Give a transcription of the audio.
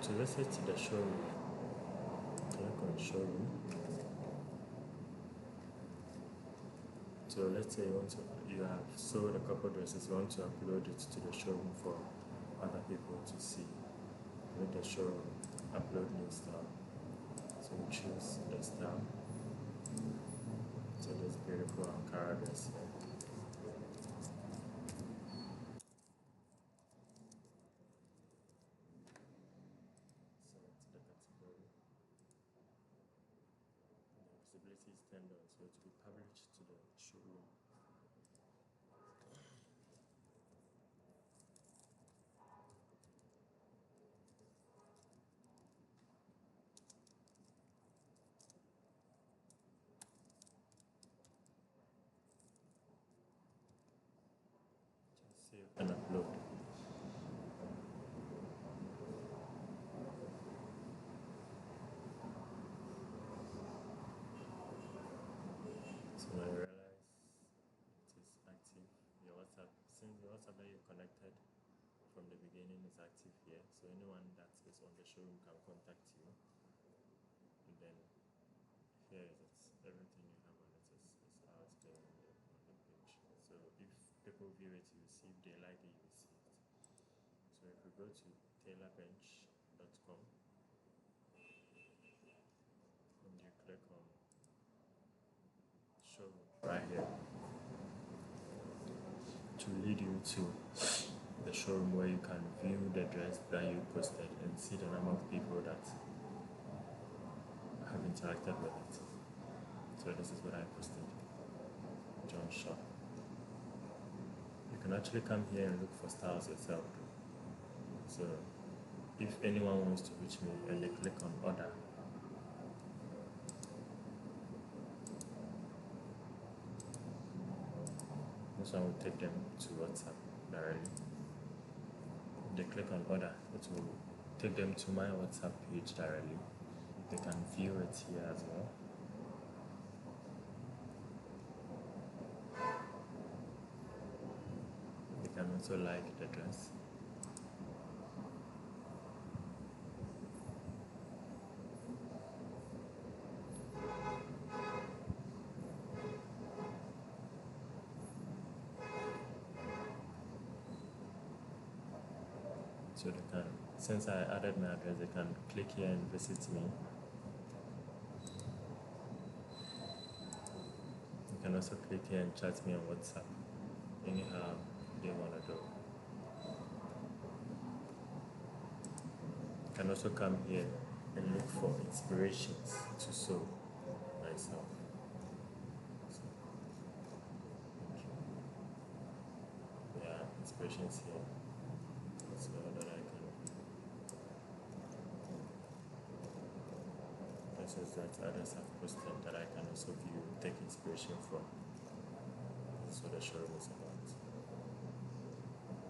To visit the showroom, click on showroom. So let's say you have sold a couple dresses, you want to upload it to the showroom for other people to see. With the showroom, upload new style. So we choose the style. So this beautiful Ankara dress here. Select the category. The visibility is turned on, so it will be published to the showroom. Just save and upload. So I realize it is active. Your WhatsApp, since the WhatsApp that you connected from the beginning is active here, so anyone that is on the showroom can contact you. And then here is it. Everything you have on it is out there on the page. So if people view it, you see. If they like it, you see it. So if we go to tailorbench.com and you click on showroom right here, to lead you to the showroom where you can view the dress that you posted and see the number of people that have interacted with it. So this is what I posted, John Shaw. You can actually come here and look for styles yourself. So if anyone wants to reach me and they click on order, this one will take them to WhatsApp directly. If they click on order, it will take them to my WhatsApp page directly. They can view it here as well. They can also like the dress. So they can, since I added my address, they can click here and visit me. You can also click here and chat me on WhatsApp, anyhow they want to do. You can also come here and look for inspirations to sew myself. So, yeah, inspirations here. So that I can. This is that others have posted that I can also view, take inspiration from. That's what the showroom is about.